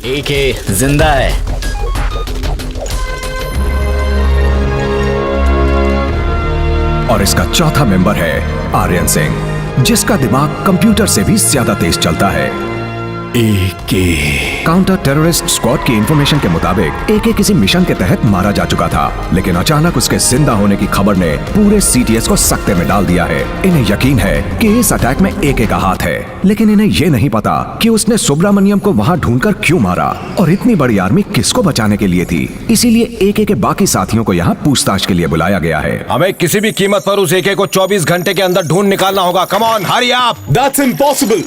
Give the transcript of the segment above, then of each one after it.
एके जिंदा है। और इसका चौथा मेंबर है आर्यन सिंह, जिसका दिमाग कंप्यूटर से भी ज्यादा तेज चलता है। एके काउंटर टेररिस्ट स्क्वाड की इंफॉर्मेशन के मुताबिक एके किसी मिशन के तहत मारा जा चुका था, लेकिन अचानक उसके जिंदा होने की खबर ने पूरे सीटीएस को सकते में डाल दिया है। इन्हें यकीन है कि इस अटैक में एके का हाथ है, लेकिन इन्हें ये नहीं पता कि उसने सुब्रमण्यम को वहाँ ढूंढकर क्यों मारा और इतनी बड़ी आर्मी किसको बचाने के लिए थी। इसीलिए एके के बाकी साथियों को यहाँ पूछताछ के लिए बुलाया गया है। हमें किसी भी कीमत पर उस एके को 24 घंटे के अंदर ढूंढ निकालना होगा। Come on, hurry up. That's impossible.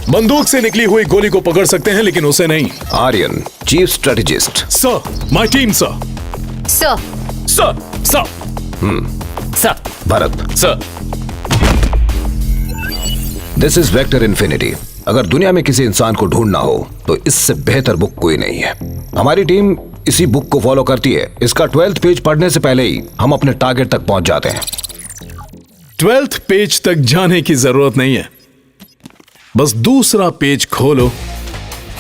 बंदूक से निकली हुई गोली को पकड़ सकते हैं, लेकिन उसे नहीं। Aryan, chief strategist. Sir, my team sir. Sir, sir, sir. Sir, Bharat. Sir. This is vector infinity. अगर दुनिया में किसी इंसान को ढूंढना हो तो इससे बेहतर बुक कोई नहीं है। हमारी टीम इसी बुक को फॉलो करती है। इसका 12th पेज पढ़ने से पहले ही हम अपने टारगेट तक पहुंच जाते हैं। 12th पेज तक जाने की जरूरत नहीं है, बस दूसरा पेज खोलो,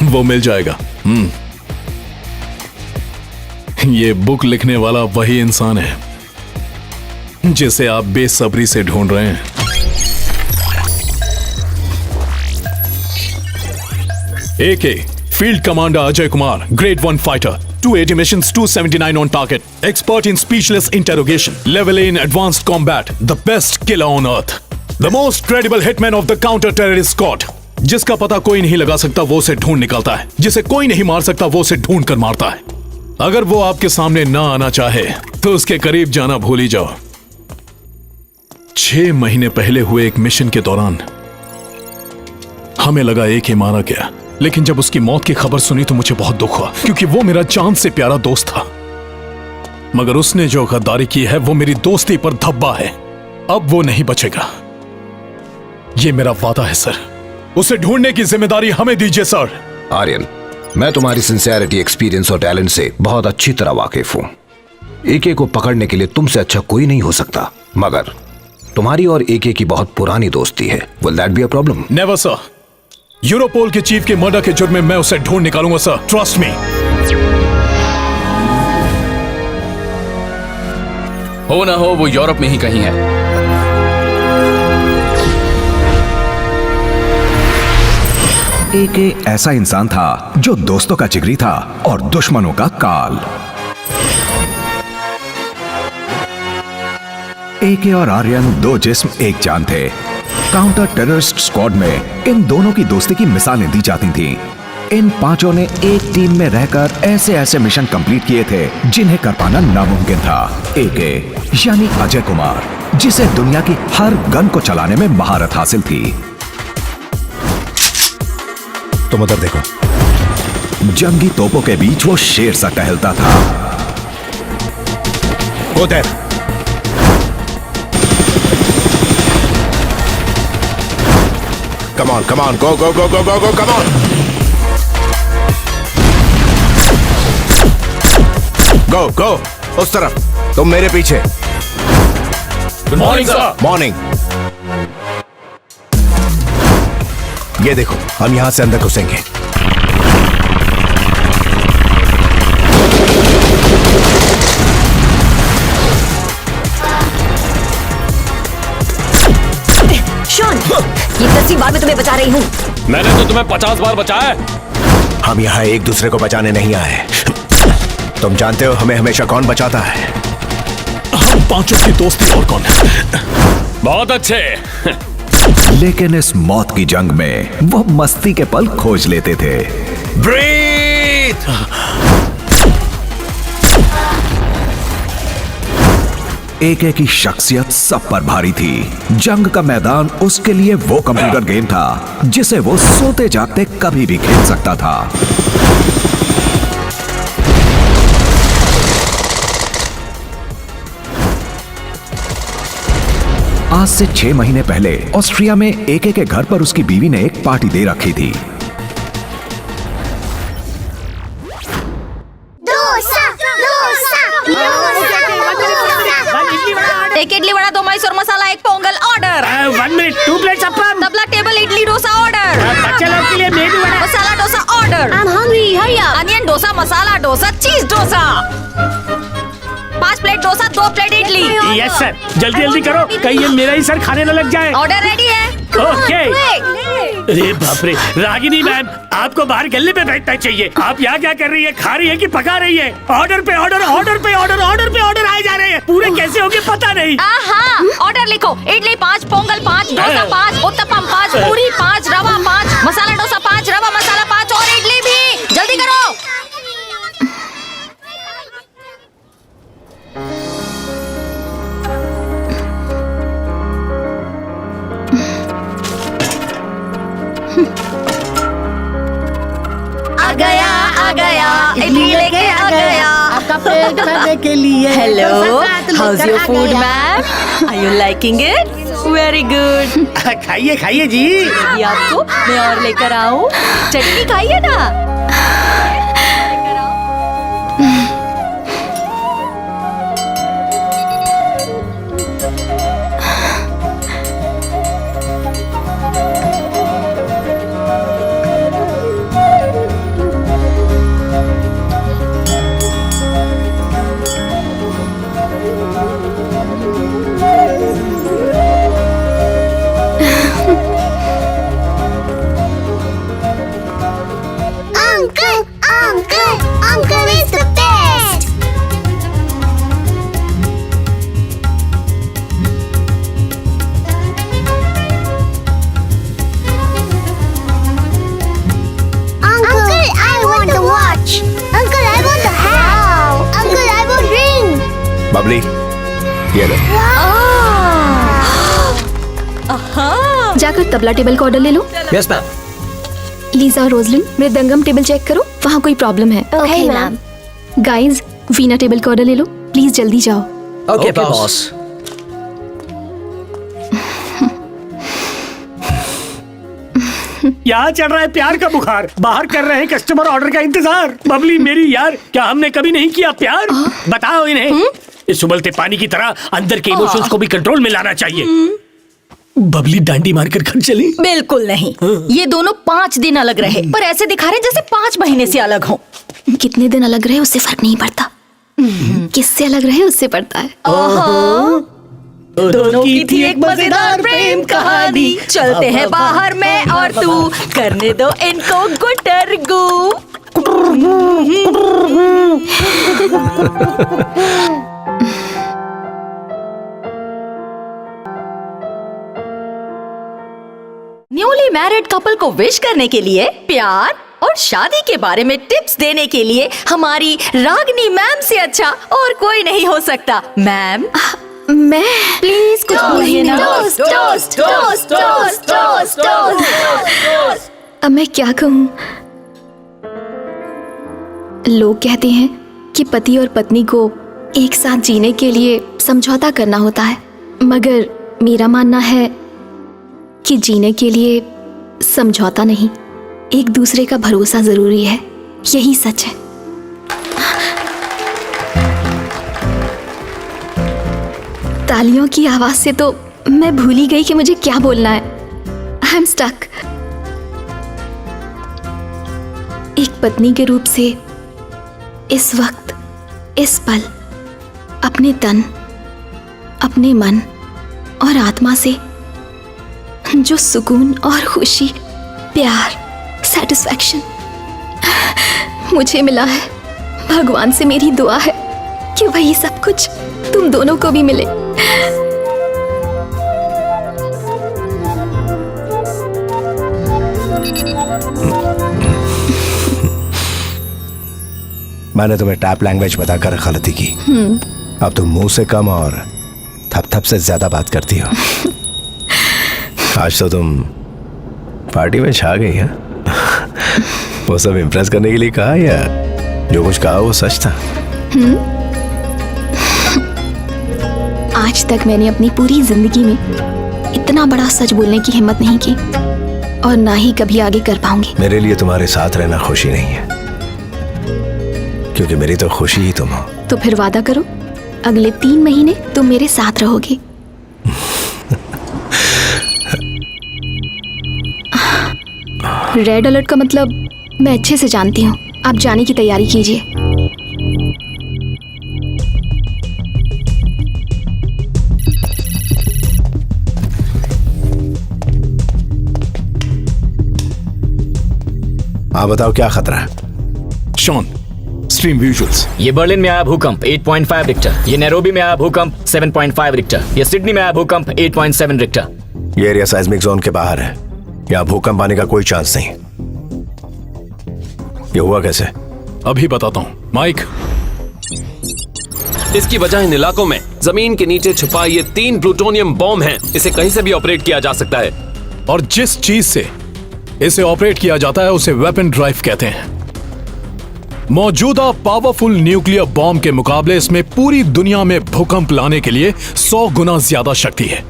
वो मिल जाएगा। ये बुक लिखने वाला वही इंसान है जिसे आप बेसब्री से ढूंढ रहे हैं। AK, field commander Ajay Kumar, grade 1 fighter, 280 missions, 279 on target, expert in speechless interrogation, level A in advanced combat, the best killer on earth, the most credible hitman of the counter terrorist squad. जिसका पता कोई नहीं लगा सकता वो उसे ढूंढ निकालता है, जिसे कोई नहीं मार सकता वो उसे ढूंढ कर मारता है। अगर वो आपके सामने ना आना चाहे तो उसके करीब जाना भूल ही जाओ। 6 महीने पहले हुए एक मिशन के दौरान हमें लगा एक ही मारा गया, लेकिन जब उसकी मौत की खबर सुनी तो मुझे बहुत दुख हुआ, क्योंकि वो मेरा जान से प्यारा दोस्त था। मगर उसने जो गद्दारी की है वो मेरी दोस्ती पर धब्बा है। अब वो नहीं बचेगा, ये मेरा वादा है सर। उसे ढूंढने की जिम्मेदारी हमें दीजिए सर। आर्यन, मैं तुम्हारी सिंसियरिटी, एक्सपीरियंस और टैलेंट से बहुत अच्छी तरह वाकिफ हूं। एके को पकड़ने के लिए तुमसे अच्छा कोई नहीं हो सकता, मगर तुम्हारी और एके की बहुत पुरानी दोस्ती है। Will that be a problem? Never sir. Europol के चीफ के मर्डर के जुर्म में मैं उसे ढूंढ निकालूंगा सर, ट्रस्ट मी। हो ना हो वो यूरोप में ही कहीं है। एके ऐसा इंसान था जो दोस्तों का जिगरी था और दुश्मनों का काल। एके और आर्यन दो जिस्म एक जान थे। काउंटर टेररिस्ट स्क्वाड में इन दोनों की दोस्ती की मिसालें दी जाती थीं। इन पांचों ने एक टीम में रहकर ऐसे ऐसे मिशन कंप्लीट किए थे जिन्हें कर पाना नामुमकिन था। एके यानी अजय कुमार, जिसे दुनिया की हर गन को चलाने में महारत हासिल थी। तुम उधर देखो। जंगी तोपों के बीच वो शेर सा टहलता था। उधर come on, go, come on. Go, उस तरफ। तुम मेरे पीछे। Good morning sir. मॉर्निंग। ये देखो, हम यहां से अंदर घुसेंगे। शॉन, ये 10वीं बार मैं तुम्हें बचा रही हूँ। मैंने तो तुम्हें 50 बार बचाया है। हम यहाँ एक दूसरे को बचाने नहीं आए। तुम जानते हो हमें हमेशा कौन बचाता है? हम पांचों की दोस्ती और कौन है? बहुत अच्छे। लेकिन इस मौत की जंग में वो मस्ती के पल खोज लेते थे। ब्रीथ। एके की शख्सियत सब पर भारी थी। जंग का मैदान उसके लिए वो कंप्यूटर गेम था जिसे वो सोते जागते कभी भी खेल सकता था। आज से 6 महीने पहले ऑस्ट्रिया में एके के घर पर उसकी बीवी ने एक पार्टी दे रखी थी। एक idli vada, 2 Mysore masala, 1 pongal order. 1 minute, 2 plates appam. Tabla table idli dosa order. बच्चे लोग के लिए medu vada. Masala dosa order. I'm hungry. Hurry dosa, masala dosa, cheese dosa. 5 plate dosa, 2 plate idli. Yes sir, जल्दी जल्दी करो, कहीं ये मेरा ही सर खाने न लग जाए। ऑर्डर रेडी है। ओके। अरे बाप रे, रागिनी मैम, आपको बाहर गले पे बैठना चाहिए। आप यहाँ क्या कर रही है? खा रही है कि पका रही है? ऑर्डर पे ऑर्डर, ऑर्डर पे ऑर्डर, ऑर्डर पे ऑर्डर आए जा रहे हैं। पूरे कैसे होंगे पता नहीं। ऑर्डर लिखो। इडली 5, पोंगल 5, डोसा 5, उत्तपम 5, पूरी 5, रवा 5, मसाला डोसा 5, रवा मसाला 5 और इडली भी। जल्दी करो। आ गया, इडली लेके आ गया। आपका पेट भरने के लिए। Hello, how's your food ma'am? Are you liking it? Very good. खाइए खाइए जी। ये आपको मैं और लेकर आऊं? चटनी खाइए ना। Uncle is the best. Uncle, I want the watch. Uncle, I want the hat. Uncle, I want ring. Babli, ये लो। जाकर तबला टेबल का ऑर्डर ले लो। Yes ma'am. लीजा और रोजलिन, मृदंगम टेबल चेक करो, वहाँ कोई प्रॉब्लम है। Okay, ma'am. Guys, Veena table का ऑर्डर ले लो, प्लीज जल्दी जाओ। Okay boss. यहाँ चढ़ रहा है प्यार का बुखार, बाहर कर रहे हैं कस्टमर ऑर्डर का इंतजार। बबली मेरी यार, क्या हमने कभी नहीं किया प्यार? बताओ इन्हें। इस उबलते पानी की तरह अंदर के इमोशंस को भी कंट्रोल में लाना चाहिए। बबली डांडी मारकर घर चली? बिल्कुल नहीं। ये दोनों 5 दिन अलग रहे, पर ऐसे दिखा रहे जैसे 5 महीने से अलग हो। कितने दिन अलग रहे उससे फर्क नहीं पड़ता, किससे अलग रहे उससे पड़ता है। दोनों की थी एक मजेदार प्रेम कहानी। चलते हैं बाहर मैं और तू, करने दो इनको गुटरगू। न्यूली मैरिड कपल को विश करने के लिए, प्यार और शादी के बारे में टिप्स देने के लिए हमारी रागिनी मैम से अच्छा और कोई नहीं हो सकता। मैम, मैं प्लीज कुछ बोलिए ना। Toast toast toast toast toast toast. अब मैं क्या कहूँ? लोग कहते हैं कि पति और पत्नी को एक साथ जीने के लिए समझौता करना होता है, मगर मेरा मानना है कि जीने के लिए समझौता नहीं, एक दूसरे का भरोसा जरूरी है। यही सच है। तालियों की आवाज से तो मैं भूल ही गई कि मुझे क्या बोलना है। I am stuck. एक पत्नी के रूप से इस वक्त, इस पल, अपने तन, अपने मन और आत्मा से जो सुकून और खुशी, प्यार, सैटिस्फैक्शन मुझे मिला है, भगवान से मेरी दुआ है कि वही सब कुछ तुम दोनों को भी मिले। मैंने तुम्हें टैप लैंग्वेज बताकर गलती की। अब तुम मुंह से कम और थप थप से ज्यादा बात करती हो। आज तो तुम पार्टी में छा गई है। वो सब इम्प्रेस करने के लिए कहा या जो कुछ कहा वो सच था? आज तक मैंने अपनी पूरी जिंदगी में इतना बड़ा सच बोलने की हिम्मत नहीं की और ना ही कभी आगे कर पाऊंगी। मेरे लिए तुम्हारे साथ रहना खुशी नहीं है, क्योंकि मेरी तो खुशी ही तुम हो। तो फिर वादा करो, अगले 3 महीने तुम मेरे साथ रहोगे। रेड अलर्ट का मतलब मैं अच्छे से जानती हूँ। आप जाने की तैयारी कीजिए। हाँ बताओ क्या खतरा है? Shawn, stream visuals. ये बर्लिन में आया भूकंप 8.5 रिक्टर। ये नैरोबी में आया भूकंप 7.5 रिक्टर। ये सिडनी में आया भूकंप 8.7 रिक्टर। ये एरिया साइज्मिक जोन के बाहर है, यहाँ भूकंप आने का कोई चांस नहीं। ये हुआ कैसे? अभी बताता हूँ माइक। इसकी वजह इन इलाकों में जमीन के नीचे छुपा ये 3 प्लूटोनियम बॉम्ब हैं। इसे कहीं से भी ऑपरेट किया जा सकता है। और जिस चीज से इसे ऑपरेट किया जाता है उसे वेपन ड्राइव कहते हैं। मौजूदा पावरफुल न्यूक्लियर बॉम्ब के मुकाबले इसमें पूरी दुनिया में भूकंप लाने के लिए 100 गुना ज्यादा शक्ति है।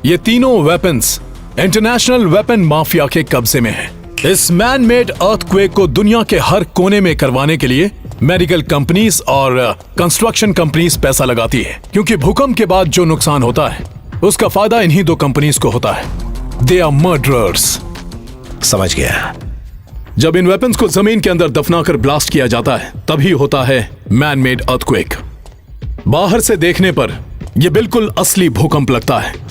ये तीनों वेपन्स इंटरनेशनल वेपन माफिया के कब्जे में हैं। इस मैन मेड अर्थक्वेक को दुनिया के हर कोने में करवाने के लिए मेडिकल कंपनीज और कंस्ट्रक्शन कंपनीज पैसा लगाती है, क्योंकि भूकंप के बाद जो नुकसान होता है उसका फायदा इन्हीं दो कंपनीज को होता है। They are murderers. समझ गया। जब इन वेपन्स को जमीन के अंदर दफनाकर ब्लास्ट किया जाता है तभी होता है मैन मेड अर्थक्वेक। बाहर से देखने पर यह बिल्कुल असली भूकंप लगता है।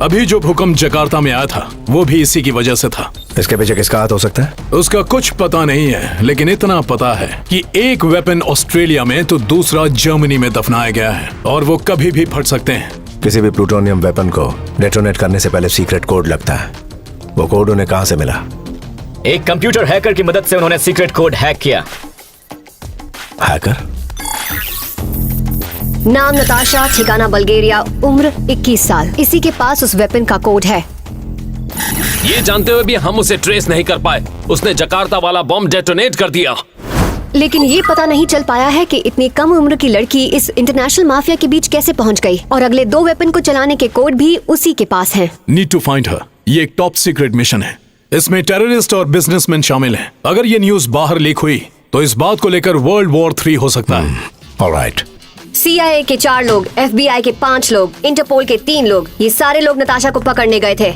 अभी जो भूकंप जकार्ता में आया था वो भी इसी की वजह से था। इसके पीछे किसका हाथ हो सकता है? उसका कुछ पता नहीं है, लेकिन इतना पता है कि एक वेपन ऑस्ट्रेलिया में तो दूसरा जर्मनी में दफनाया गया है और वो कभी भी फट सकते हैं। किसी भी प्लूटोनियम वेपन को डेटोनेट करने से पहले सीक्रेट कोड लगता है। वो कोड उन्हें कहां से मिला? एक कंप्यूटर हैकर की मदद से उन्होंने सीक्रेट कोड हैक किया। हैकर? नाम नताशा, ठिकाना बल्गेरिया, उम्र 21 साल। इसी के पास उस वेपन का कोड है। ये जानते हुए भी हम उसे ट्रेस नहीं कर पाए। उसने जकार्ता वाला बॉम्ब डेटोनेट कर दिया। लेकिन ये पता नहीं चल पाया है कि इतनी कम उम्र की लड़की इस इंटरनेशनल माफिया के बीच कैसे पहुंच गई, और अगले 2 वेपन को चलाने के कोड भी उसी के पास हैं। Need to find her. ये एक टॉप सीक्रेट मिशन है। इसमें टेररिस्ट और बिजनेसमैन शामिल हैं। अगर ये न्यूज बाहर लीक हुई तो इस बात को लेकर वर्ल्ड वॉर 3 हो सकता है। ऑलराइट। CIA के 4 लोग, FBI के 5 लोग, इंटरपोल के 3 लोग, ये सारे लोग नताशा को पकड़ने गए थे।